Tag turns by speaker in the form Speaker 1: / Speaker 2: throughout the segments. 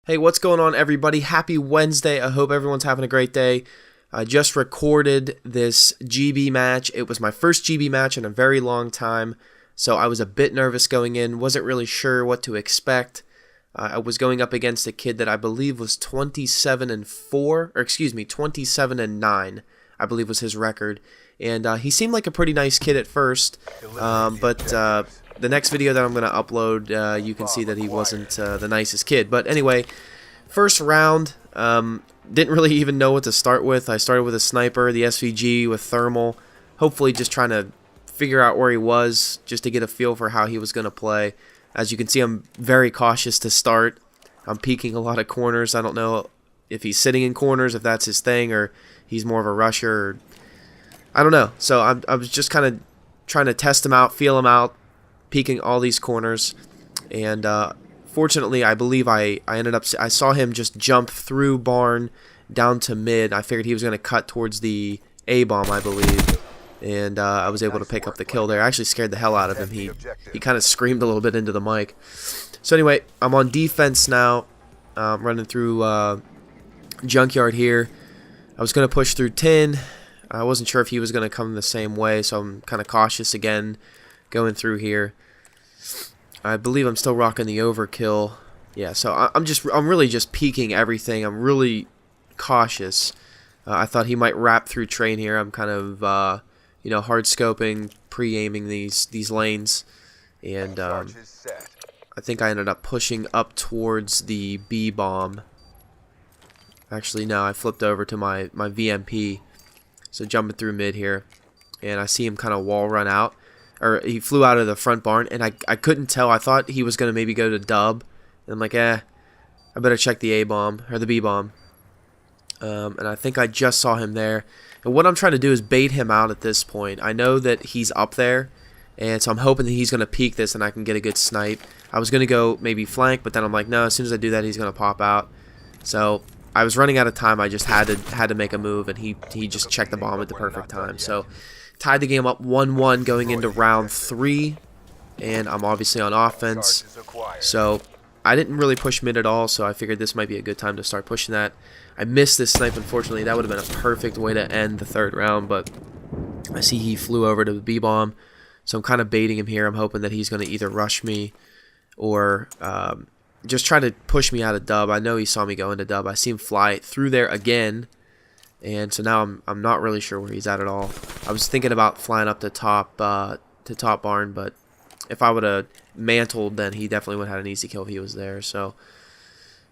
Speaker 1: Hey, what's going on, everybody? Happy Wednesday. I hope everyone's having a great day. I just recorded this GB match. It was my first GB match in a very long time, so I was a bit nervous going in. Wasn't really sure what to expect. I was going up against a kid that I believe was 27-9, I believe was his record. And he seemed like a pretty nice kid at first, but the next video that I'm going to upload, you can see that he wasn't the nicest kid. But anyway, first round, didn't really even know what to start with. I started with a sniper, the SVG with thermal, hopefully just trying to figure out where he was, just to get a feel for how he was going to play. As you can see, I'm very cautious to start. I'm peeking a lot of corners. I don't know if he's sitting in corners, if that's his thing, or he's more of a rusher. Or, I don't know. So I was just kind of trying to test him out, feel him out, peeking all these corners. And fortunately, I believe I saw him just jump through barn down to mid. I figured he was going to cut towards the A-bomb, I believe. And I was able to pick up the kill there. I actually scared the hell out of him. He kind of screamed a little bit into the mic. So anyway, I'm on defense now, running through Junkyard here. I was going to push through tin. I wasn't sure if he was going to come the same way, so I'm kind of cautious again going through here. I believe I'm still rocking the overkill. Yeah, so I'm really just peeking everything. I'm really cautious. I thought he might wrap through train here. I'm kind of hard scoping, pre-aiming these lanes, and I think I ended up pushing up towards the B bomb. Actually, no, I flipped over to my VMP, so jumping through mid here, and I see him kind of wall run out, or he flew out of the front barn, and I couldn't tell. I thought he was gonna maybe go to dub, and I'm like, I better check the A bomb or the B bomb, and I think I just saw him there. And what I'm trying to do is bait him out at this point. I know that he's up there, and so I'm hoping that he's going to peek this and I can get a good snipe. I was going to go maybe flank, but then I'm like, no, as soon as I do that, he's going to pop out. So I was running out of time. I just had to make a move, and he just checked the bomb at the perfect time. So tied the game up 1-1 going into round 3, and I'm obviously on offense. So I didn't really push mid at all, so I figured this might be a good time to start pushing that. I missed this snipe, unfortunately. That would have been a perfect way to end the third round, but I see he flew over to the B-bomb, so I'm kind of baiting him here. I'm hoping that he's going to either rush me or just try to push me out of dub. I know he saw me go into dub. I see him fly through there again, and so now I'm not really sure where he's at all. I was thinking about flying up to top barn, but if I would have mantled, then he definitely would have had an easy kill if he was there. So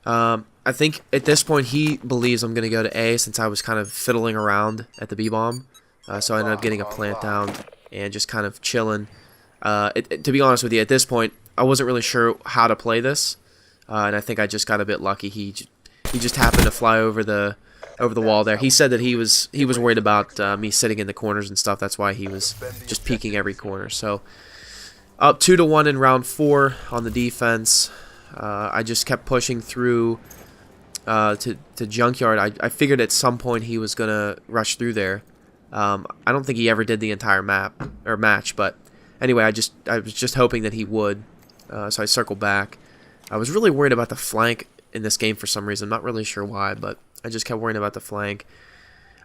Speaker 1: I think at this point he believes I'm going to go to A, since I was kind of fiddling around at the B-bomb. So I ended up getting a plant down and just kind of chilling. To be honest with you, at this point, I wasn't really sure how to play this. And I think I just got a bit lucky. He just happened to fly over the wall there. He said that he was worried about me sitting in the corners and stuff. That's why he was just peeking every corner. So up 2-1 in round 4 on the defense. I just kept pushing through to Junkyard. I figured at some point he was going to rush through there. I don't think he ever did the entire match, but anyway, I was just hoping that he would. So I circled back. I was really worried about the flank in this game for some reason. I'm not really sure why, but I just kept worrying about the flank.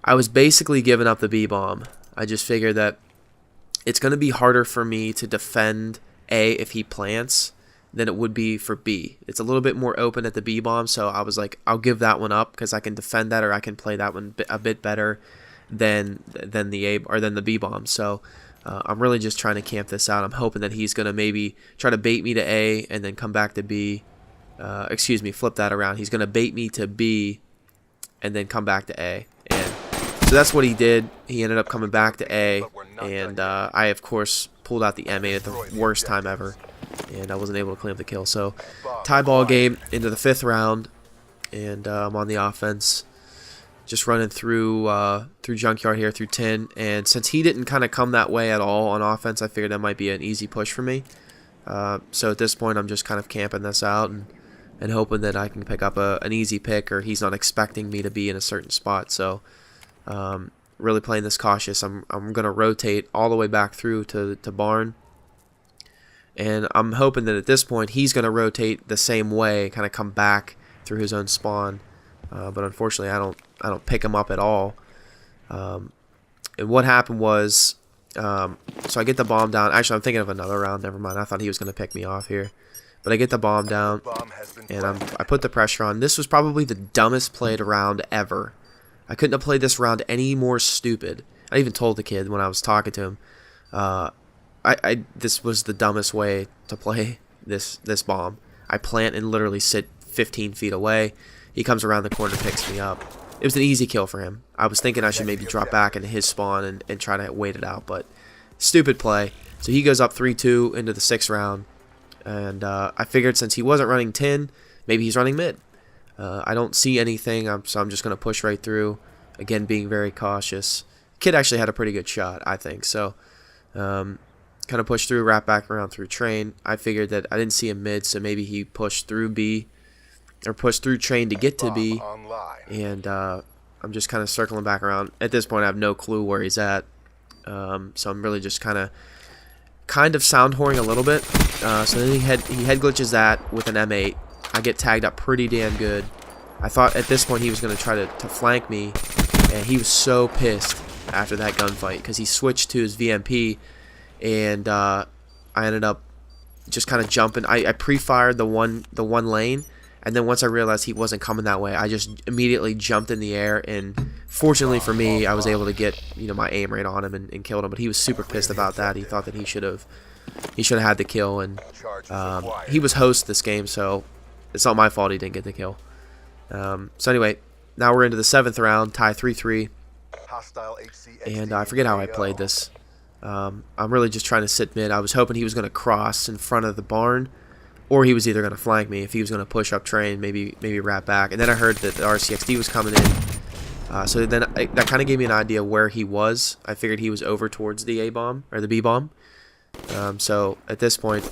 Speaker 1: I was basically giving up the B-bomb. I just figured that it's going to be harder for me to defend A if he plants than it would be for B. It's a little bit more open at the B-bomb, so I was like, I'll give that one up because I can defend that, or I can play that one a bit better than the B-bomb. So I'm really just trying to camp this out. I'm hoping that he's going to maybe try to bait me to A and then come back to B. Flip that around. He's going to bait me to B and then come back to A. And so that's what he did. He ended up coming back to A, and I, of course, pulled out the M8 at the worst time ever, and I wasn't able to clean up the kill. So tie ball game into the 5th round, and I'm on the offense, just running through Junkyard here, through tin. And since he didn't kind of come that way at all on offense, I figured that might be an easy push for me. So at this point, I'm just kind of camping this out and hoping that I can pick up an easy pick, or he's not expecting me to be in a certain spot. So really playing this cautious. I'm going to rotate all the way back through to barn, and I'm hoping that at this point he's going to rotate the same way, kind of come back through his own spawn, but unfortunately I don't pick him up at all. And what happened was, so I get the bomb down. Actually, I'm thinking of another round. Never mind. I thought he was going to pick me off here. But I get the bomb down, and I put the pressure on. This was probably the dumbest played round ever. I couldn't have played this round any more stupid. I even told the kid when I was talking to him, this was the dumbest way to play this bomb. I plant and literally sit 15 feet away. He comes around the corner and picks me up. It was an easy kill for him. I was thinking I should maybe drop back into his spawn and try to wait it out, but stupid play. So he goes up 3-2 into the 6th round. And I figured since he wasn't running tin, maybe he's running mid. I don't see anything, so I'm just going to push right through. Again, being very cautious. Kid actually had a pretty good shot, I think. So kind of pushed through, wrap back around through train. I figured that I didn't see him mid, so maybe he pushed through B, or pushed through train to get to B. And I'm just kind of circling back around. At this point, I have no clue where he's at. So I'm really just kind of sound whoring a little bit. So then he head glitches that with an M8. I get tagged up pretty damn good. I thought at this point he was going to try to flank me, and he was so pissed after that gunfight because he switched to his VMP, and I ended up just kind of jumping. I pre-fired the one lane, and then once I realized he wasn't coming that way, I just immediately jumped in the air, and fortunately for me, I was able to get my aim rate on him and killed him. But he was super pissed about that. He thought that he should have had the kill, and he was host this game, so it's not my fault he didn't get the kill. So anyway, now we're into the 7th round, tie 3-3, and I forget how I played this. I'm really just trying to sit mid. I was hoping he was going to cross in front of the barn, or he was either going to flank me. If he was going to push up train, maybe wrap back. And then I heard that the RCXD was coming in, so then that kind of gave me an idea where he was. I figured he was over towards the A bomb or the B bomb. So at this point,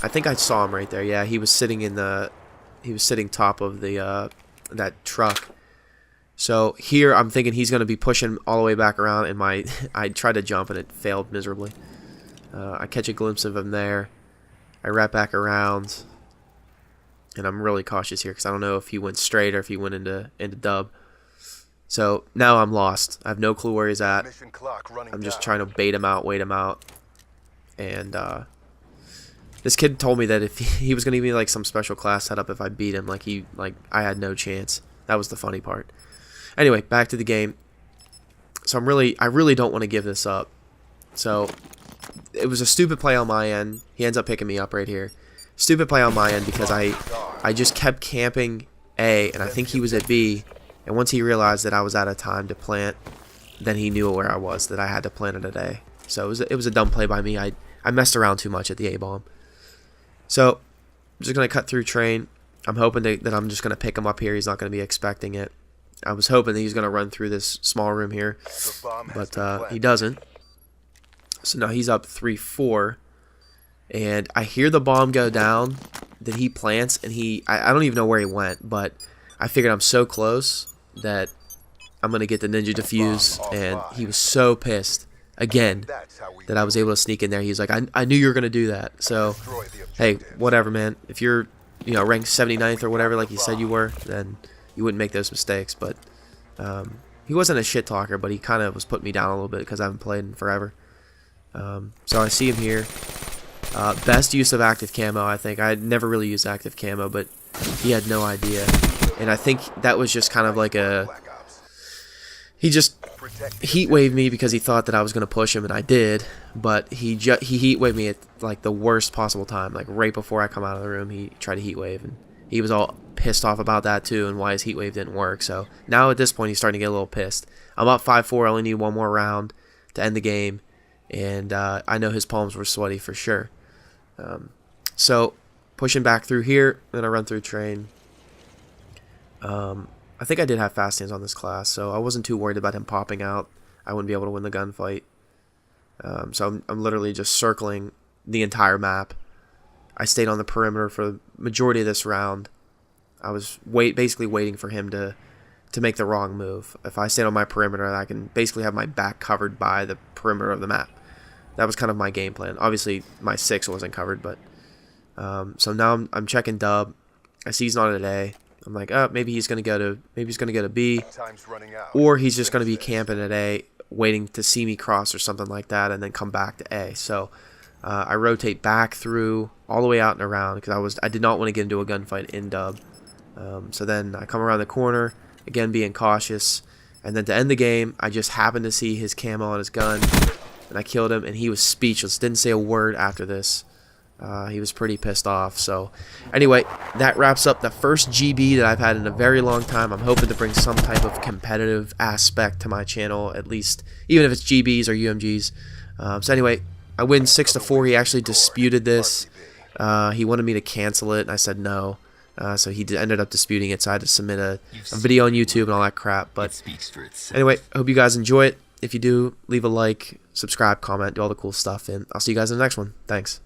Speaker 1: I think I saw him right there. Yeah, he was sitting top of the that truck. So here I'm thinking he's going to be pushing all the way back around, and I tried to jump and it failed miserably. I catch a glimpse of him there. I wrap back around, and I'm really cautious here because I don't know if he went straight or if he went into dub. So now I'm lost. I have no clue where he's at. I'm just trying to bait him out, wait him out, and this kid told me that if he was going to give me like some special class setup if I beat him, like I had no chance. That was the funny part. Anyway, back to the game. So I really don't want to give this up. So it was a stupid play on my end. He ends up picking me up right here. Stupid play on my end because I just kept camping A, and I think he was at B. And once he realized that I was out of time to plant, then he knew where I was, that I had to plant it at A. So it was a dumb play by me. I messed around too much at the A bomb. So I'm just going to cut through train. I'm hoping that I'm just going to pick him up here. He's not going to be expecting it. I was hoping that he's going to run through this small room here, but he doesn't. So now he's up 3-4, and I hear the bomb go down that he plants, and I don't even know where he went, but I figured I'm so close that I'm going to get the ninja defuse, and he was so pissed again that I was able to sneak in there. He's like, I knew you were going to do that. So hey, whatever, man. If you're ranked 79th or whatever like you said you were, then you wouldn't make those mistakes. But he wasn't a shit talker, but he kind of was putting me down a little bit because I haven't played in forever. So I see him here. Best use of active camo, I think. I had never really used active camo, but he had no idea. And I think that was just kind of like he just heat waved me because he thought that I was going to push him, and I did. But he heat waved me at like the worst possible time, like right before I come out of the room. He tried to heat wave, and he was all pissed off about that too, and why his heat wave didn't work. So now at this point, he's starting to get a little pissed. I'm up 5-4. I only need one more round to end the game, and I know his palms were sweaty for sure. So pushing back through here, then I run through train. I think I did have fast hands on this class, so I wasn't too worried about him popping out. I wouldn't be able to win the gunfight. So I'm literally just circling the entire map. I stayed on the perimeter for the majority of this round. I was basically waiting for him to make the wrong move. If I stayed on my perimeter, I can basically have my back covered by the perimeter of the map. That was kind of my game plan. Obviously, my 6 wasn't covered, but so now I'm checking dub. I see he's not at A, I'm like, oh, maybe he's gonna go to B, or he's just gonna be camping at A, waiting to see me cross or something like that, and then come back to A. So I rotate back through all the way out and around because I did not want to get into a gunfight in dub. So then I come around the corner, again being cautious, and then to end the game, I just happened to see his camo on his gun, and I killed him, and he was speechless, didn't say a word after this. He was pretty pissed off. So anyway, that wraps up the first GB that I've had in a very long time. I'm hoping to bring some type of competitive aspect to my channel, at least, even if it's GBs or UMGs. So anyway, I win 6-4. He actually disputed this. He wanted me to cancel it, and I said no. So he ended up disputing it, so I had to submit a video on YouTube and all that crap. But anyway, I hope you guys enjoy it. If you do, leave a like, subscribe, comment, do all the cool stuff, and I'll see you guys in the next one. Thanks.